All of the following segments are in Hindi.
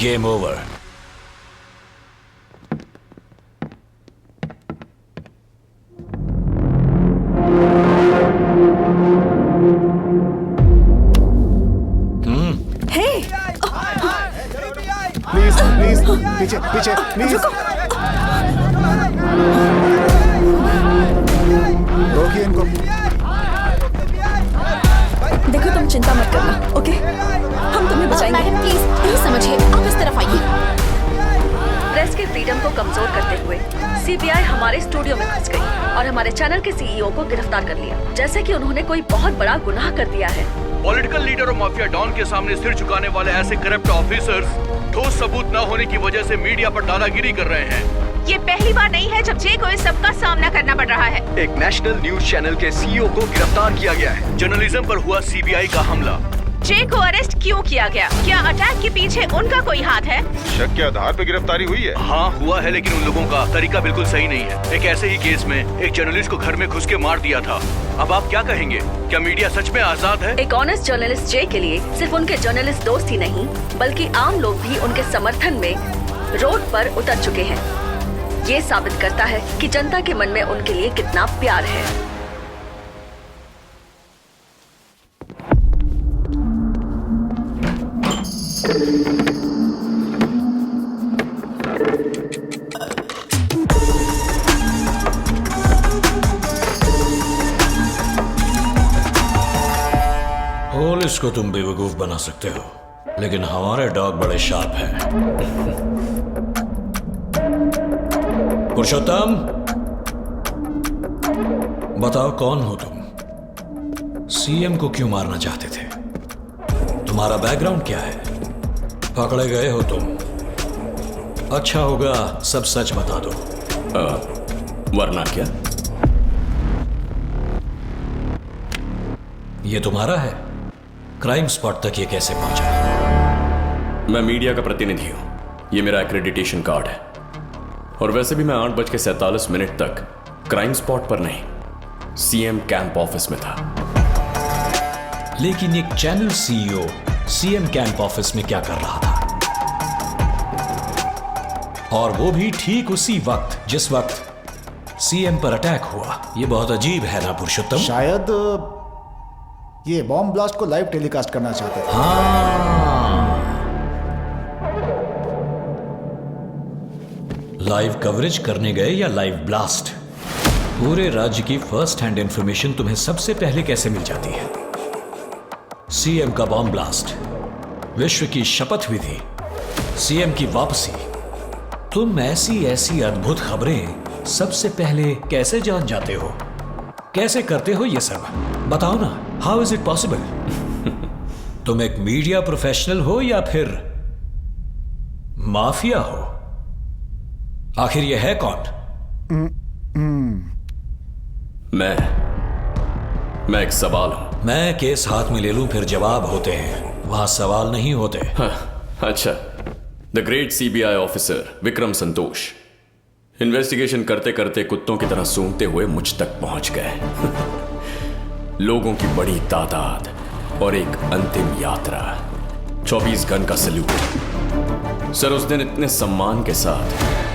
Game over. प्लीज प्लीज पीछे पीछे प्लीज रोकिए इनको। देखो तुम चिंता मत करना, ओके? हम तुम्हें बचाएंगे। मैडम प्लीज यही समझिए, आप इस तरफ आइए। प्रेस के फ्रीडम को कमजोर करते हुए सीबीआई हमारे स्टूडियो में घुस गई और हमारे चैनल के सीईओ को गिरफ्तार कर लिया, जैसे कि उन्होंने कोई बहुत बड़ा गुनाह कर दिया है। पॉलिटिकल लीडर और माफिया डॉन के सामने सिर झुकाने वाले ऐसे करप्ट ऑफिसर्स ठोस सबूत न होने की वजह से मीडिया पर दादागिरी कर रहे हैं। ये पहली बार नहीं है जब जे को इस सब का सामना करना पड़ रहा है। एक नेशनल न्यूज चैनल के सीईओ को गिरफ्तार किया गया है। जर्नलिज्म पर हुआ सीबीआई का हमला। जे को अरेस्ट क्यों किया गया? क्या अटैक के पीछे उनका कोई हाथ है? शक के आधार पर गिरफ्तारी हुई है। हाँ हुआ है, लेकिन उन लोगों का तरीका बिल्कुल सही नहीं है। एक ऐसे ही केस में एक जर्नलिस्ट को घर में घुस के मार दिया था। अब आप क्या कहेंगे? क्या मीडिया सच में आजाद है? एक ऑनेस्ट जर्नलिस्ट जे के लिए सिर्फ उनके जर्नलिस्ट दोस्त ही नहीं, बल्कि आम लोग भी उनके समर्थन में रोड पर उतर चुके हैं। ये साबित करता है कि जनता के मन में उनके लिए कितना प्यार है। पुलिस को तुम बेवकूफ बना सकते हो, लेकिन हमारे डॉग बड़े शार्प हैं। पुरुषोत्तम, बताओ कौन हो तुम? सीएम को क्यों मारना चाहते थे? तुम्हारा बैकग्राउंड क्या है? पकड़े गए हो तुम। अच्छा होगा सब सच बता दो। वरना क्या? ये तुम्हारा है? क्राइम स्पॉट तक ये कैसे पहुंचा? मैं मीडिया का प्रतिनिधि हूं। ये मेरा एक्रेडिटेशन कार्ड है। और वैसे भी मैं 8:47 तक क्राइम स्पॉट पर नहीं, सीएम कैंप ऑफिस में था। लेकिन एक channel CEO CM camp office में क्या कर रहा था? और वो भी ठीक उसी वक्त जिस वक्त सीएम पर अटैक हुआ। ये बहुत अजीब है ना पुरुषोत्तम? शायद ये बॉम्ब ब्लास्ट को लाइव टेलीकास्ट करना चाहते थे। हाँ, लाइव कवरेज करने गए या लाइव ब्लास्ट? पूरे राज्य की फर्स्ट हैंड इंफॉर्मेशन तुम्हें सबसे पहले कैसे मिल जाती है? सीएम का बॉम्ब ब्लास्ट, विश्व की शपथ विधि, सीएम की वापसी। तुम ऐसी ऐसी अद्भुत खबरें सबसे पहले कैसे जान जाते हो? कैसे करते हो ये सब? बताओ ना, हाउ इज इट पॉसिबल? तुम एक मीडिया प्रोफेशनल हो या फिर माफिया हो? आखिर ये है कौन? मैं एक सवाल हूं। मैं केस हाथ में ले लूं फिर जवाब होते हैं, वहां सवाल नहीं होते। हाँ, अच्छा। The great CBI officer Vikram Santosh investigation करते करते कुत्तों की तरह सूंघते हुए मुझ तक पहुंच गए। लोगों की बड़ी तादाद और एक अंतिम यात्रा। 24 गन का सल्यूट। सर, उस दिन इतने सम्मान के साथ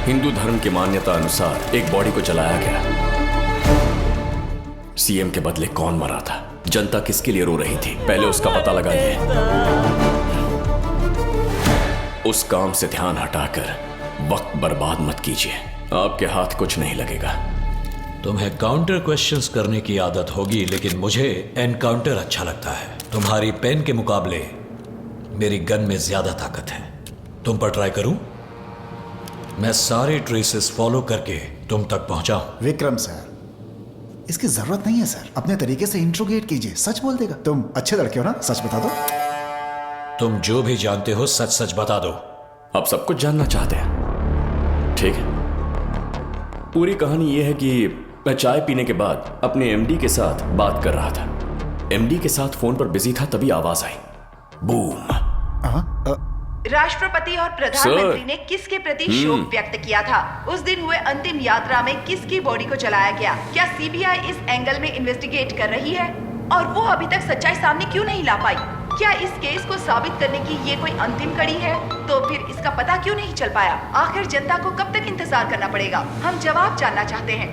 हिंदू धर्म की मान्यता अनुसार एक बॉडी को जलाया गया। सीएम के बदले कौन मरा था? जनता किसके लिए रो रही थी? पहले उसका पता लगाइए। उस काम से ध्यान हटाकर वक्त बर्बाद मत कीजिए। आपके हाथ कुछ नहीं लगेगा। तुम्हें काउंटर क्वेश्चंस करने की आदत होगी, लेकिन मुझे एनकाउंटर अच्छा लगता है। तुम्हारी पेन के मुकाबले मेरी गन में ज्यादा ताकत है। तुम पर ट्राई करूं? मैं सारे ट्रेसेस फॉलो करके तुम तक पहुंचाऊं। विक्रम सर, इसकी जरूरत नहीं है सर। अपने तरीके से इंट्रोगेट कीजिए, सच बोल देगा। तुम अच्छे लड़के हो ना, सच बता दो। तुम जो भी जानते हो सच सच बता दो। आप सब कुछ जानना चाहते हैं? ठीक है। पूरी कहानी यह है कि मैं चाय पीने के बाद अपने एमडी के साथ बात कर रहा था। एमडी के साथ फोन पर बिजी था, तभी आवाज आई, बूम। राष्ट्रपति और प्रधानमंत्री ने किसके प्रति शोक व्यक्त किया था? उस दिन हुए अंतिम यात्रा में किसकी बॉडी को जलाया गया? क्या सीबीआई इस एंगल में इन्वेस्टिगेट कर रही है? और वो अभी तक सच्चाई सामने क्यों नहीं ला पाई? क्या इस केस को साबित करने की ये कोई अंतिम कड़ी है? तो फिर इसका पता क्यों नहीं चल पाया? आखिर जनता को कब तक इंतजार करना पड़ेगा? हम जवाब जानना चाहते हैं।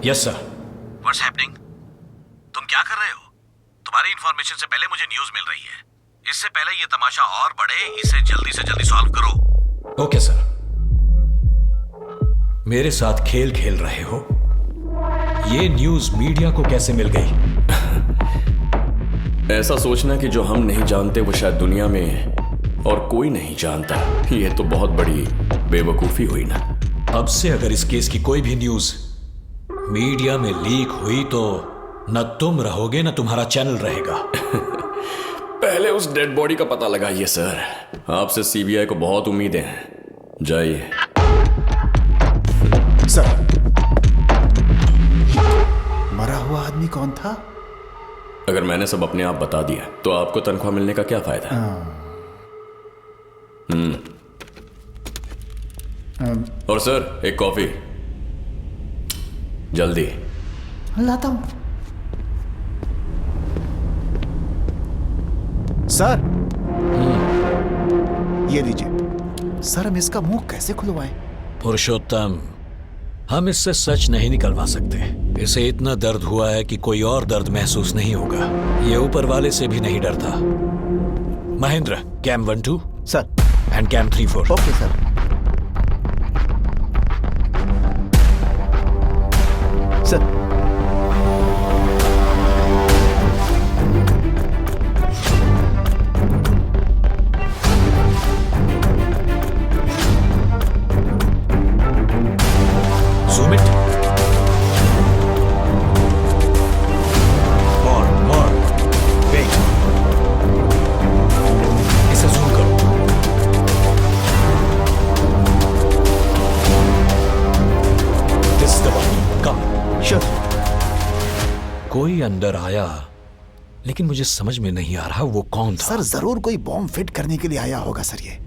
Yes sir. What's happening? तुम क्या कर रहे हो? तुम्हारी इंफॉर्मेशन से पहले मुझे न्यूज मिल रही है। इससे पहले ये तमाशा और बढ़े, इसे जल्दी से जल्दी सॉल्व करो। Okay sir. मेरे साथ खेल खेल रहे हो? ये न्यूज मीडिया को कैसे मिल गई? ऐसा सोचना कि जो हम नहीं जानते वो शायद दुनिया में और कोई नहीं जानता, ये तो बहुत बड़ी बेवकूफी हुई ना। अब से अगर इस केस की कोई भी न्यूज मीडिया में लीक हुई तो न तुम रहोगे न तुम्हारा चैनल रहेगा। पहले उस डेड बॉडी का पता लगाइए सर। आपसे सीबीआई को बहुत उम्मीदें हैं। जाइए सर। मरा हुआ आदमी कौन था? अगर मैंने सब अपने आप बता दिया तो आपको तनख्वाह मिलने का क्या फायदा? और सर एक कॉफी जल्दी। लाता हूं। सर ये लीजिए। सर हम इसका मुंह कैसे खुलवाएं? पुरुषोत्तम, हम इससे सच नहीं निकलवा सकते। इसे इतना दर्द हुआ है कि कोई और दर्द महसूस नहीं होगा। ये ऊपर वाले से भी नहीं डरता। Mahendra, cam 1-2 sir and cam 3-4। Okay sir. Sir Zoom it. More. Wait. इसे zoom करो। This is the one. Come. Sure. कोई अंदर आया, लेकिन मुझे समझ में नहीं आ रहा वो कौन था। सर जरूर कोई बॉम्ब फिट करने के लिए आया होगा सर। ये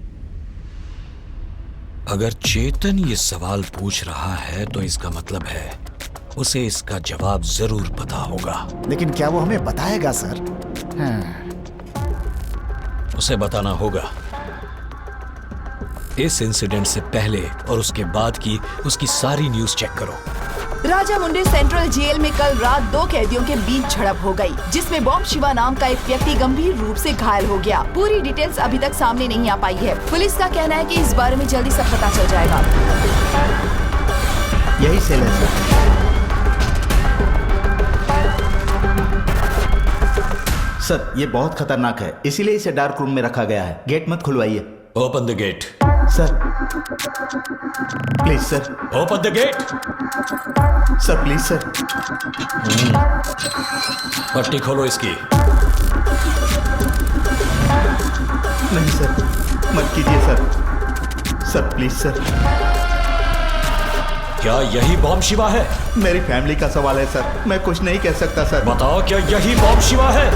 अगर चेतन ये सवाल पूछ रहा है तो इसका मतलब है उसे इसका जवाब जरूर पता होगा। लेकिन क्या वो हमें बताएगा सर? उसे बताना होगा। इस इंसिडेंट से पहले और उसके बाद की उसकी सारी न्यूज चेक करो। राजामुंडे सेंट्रल जेल में कल रात 2 कैदियों के बीच झड़प हो गई, जिसमें बॉम्ब शिवा नाम का एक व्यक्ति गंभीर रूप से घायल हो गया। पूरी डिटेल्स अभी तक सामने नहीं आ पाई है। पुलिस का कहना है कि इस बारे में जल्दी सब पता चल जाएगा। यही सेल है सर। सर ये बहुत खतरनाक है, इसीलिए इसे डार्क रूम में रखा गया है। गेट मत खुलवाइए। Open the gate. Sir please sir. Open the gate. Sir please sir. पट्टी खोलो इसकी। नहीं सर, मत कीजिए सर। Sir please sir. क्या यही बॉम्ब शिवा है? मेरी फैमिली का सवाल है सर, मैं कुछ नहीं कह सकता सर। बताओ क्या यही बॉम्ब शिवा है?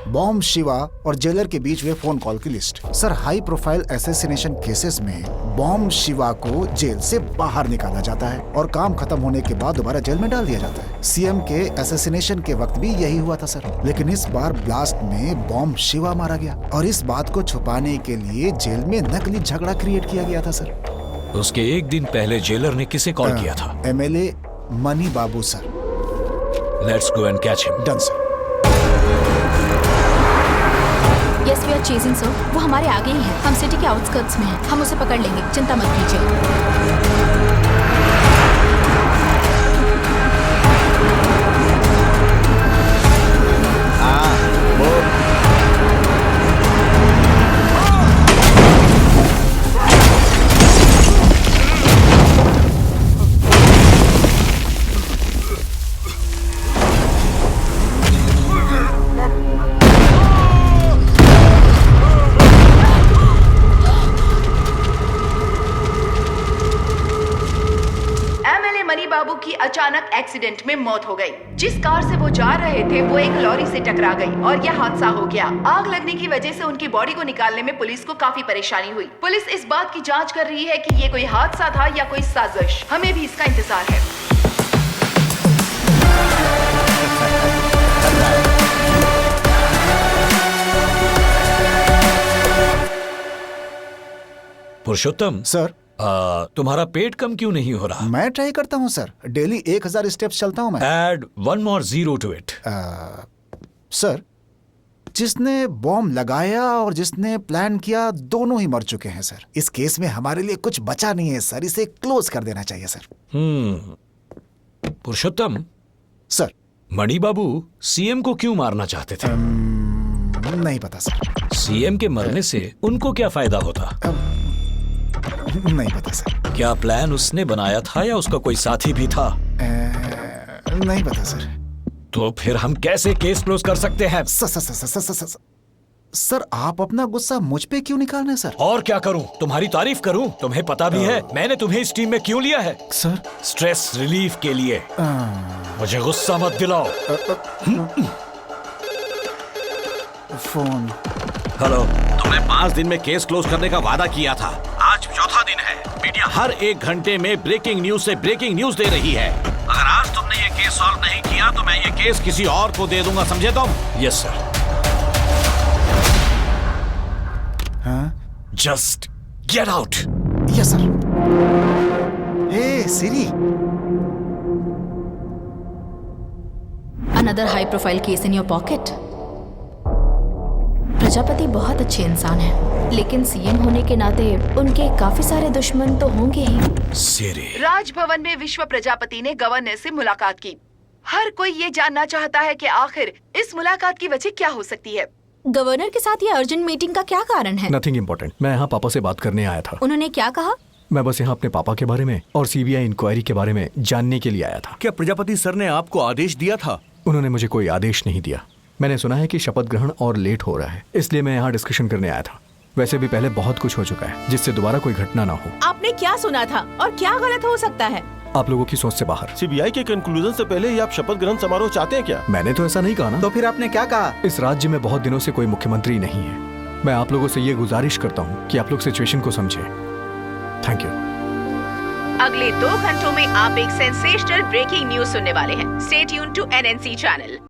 बॉम्ब शिवा और जेलर के बीच हुए फोन कॉल की list. Sir high profile assassination cases में बॉम्ब शिवा को जेल से बाहर निकाला जाता है और काम खत्म होने के बाद दोबारा जेल में डाल दिया जाता है। सीएम के असैसिनेशन के वक्त भी यही हुआ था सर, लेकिन इस बार ब्लास्ट में बॉम्ब शिवा मारा गया और इस बात को छुपाने के लिए जेल में नकली झगड़ा क्रिएट किया गया था सर। उसके एक दिन पहले जेलर ने किसे कॉल किया था? MLA Mani Babu sir. Let's go and catch him. Done sir. Yes we are chasing sir. वो हमारे आगे ही है। हम सिटी के आउटस्कर्ट्स में हैं। हम उसे पकड़ लेंगे, चिंता मत कीजिए। बाबू की अचानक एक्सीडेंट में मौत हो गई। जिस कार से वो जा रहे थे वो एक लॉरी से टकरा गई और यह हादसा हो गया। आग लगने की वजह से उनकी बॉडी को निकालने में पुलिस को काफी परेशानी हुई। पुलिस इस बात की जांच कर रही है कि ये कोई हादसा था या कोई साजिश। हमें भी इसका इंतजार है। पुरुषोत्तम सर, तुम्हारा पेट कम क्यों नहीं हो रहा? मैं ट्राई करता हूँ सर, डेली 1000 स्टेप्स चलता हूँ मैं। Add 1 more 0 to it. Sir, जिसने बॉम्ब लगाया और जिसने प्लान किया दोनों ही मर चुके हैं सर। इस केस में हमारे लिए कुछ बचा नहीं है सर, इसे क्लोज कर देना चाहिए सर। पुरुषोत्तम, सर, मणि बाबू सीएम को क्यों मारना चाहते थे? नहीं पता सर। सीएम के मरने से उनको क्या फायदा होता? नहीं पता सर। क्या प्लान उसने बनाया था या उसका कोई साथी भी था? नहीं पता सर। तो फिर हम कैसे केस क्लोज कर सकते हैं? सर, आप अपना गुस्सा मुझ पे क्यों निकाल रहे हैं सर? और क्या करूं? तुम्हारी तारीफ करूं? तुम्हें पता भी है मैंने तुम्हें इस टीम में क्यों लिया है? सर, स्ट्रेस रिलीफ के लिए। मुझे गुस्सा मत दिलाओ। फोन। हेलो। तुमने 5 दिन में केस क्लोज करने का वादा किया था, आज चौथा दिन है। मीडिया हर 1 घंटे में ब्रेकिंग न्यूज से ब्रेकिंग न्यूज दे रही है। अगर आज तुमने ये केस सॉल्व नहीं किया तो मैं ये केस किसी और को दे दूंगा, समझे तुम? Yes sir. हाँ? Just get out. Yes sir. Hey Siri. Another high profile case in your pocket. Prajapati बहुत अच्छे इंसान हैं, लेकिन सीएम होने के नाते उनके काफी सारे दुश्मन तो होंगे ही। सिरी। राजभवन में विश्व प्रजापति ने गवर्नर से मुलाकात की। हर कोई ये जानना चाहता है कि आखिर इस मुलाकात की वजह क्या हो सकती है। गवर्नर के साथ ये अर्जेंट मीटिंग का क्या कारण है? Nothing important. मैं यहाँ पापा से बात करने आया था। उन्होंने क्या कहा? मैं बस यहाँ अपने पापा के बारे में और सीबीआई इंक्वायरी के बारे में जानने के लिए आया था। क्या प्रजापति सर ने आपको आदेश दिया था? उन्होंने मुझे कोई आदेश नहीं दिया। मैंने सुना है कि शपथ ग्रहण और लेट हो रहा है, इसलिए मैं यहाँ डिस्कशन करने आया था। वैसे भी पहले बहुत कुछ हो चुका है जिससे दोबारा कोई घटना ना हो। आपने क्या सुना था और क्या गलत हो सकता है? आप लोगों की सोच से बाहर। सीबीआई के कंक्लूजन से पहले ही आप शपथ ग्रहण समारोह चाहते हैं क्या? मैंने तो ऐसा नहीं कहा ना। तो फिर आपने क्या कहा? इस राज्य में बहुत दिनों से कोई मुख्यमंत्री नहीं है। मैं आप लोगों से ये गुजारिश करता हूँ कि आप लोग सिचुएशन को समझें। Thank you. अगले 2 घंटों में आप एक सेंसेशनल ब्रेकिंग न्यूज सुनने वाले हैं। Stay tuned to NNC channel.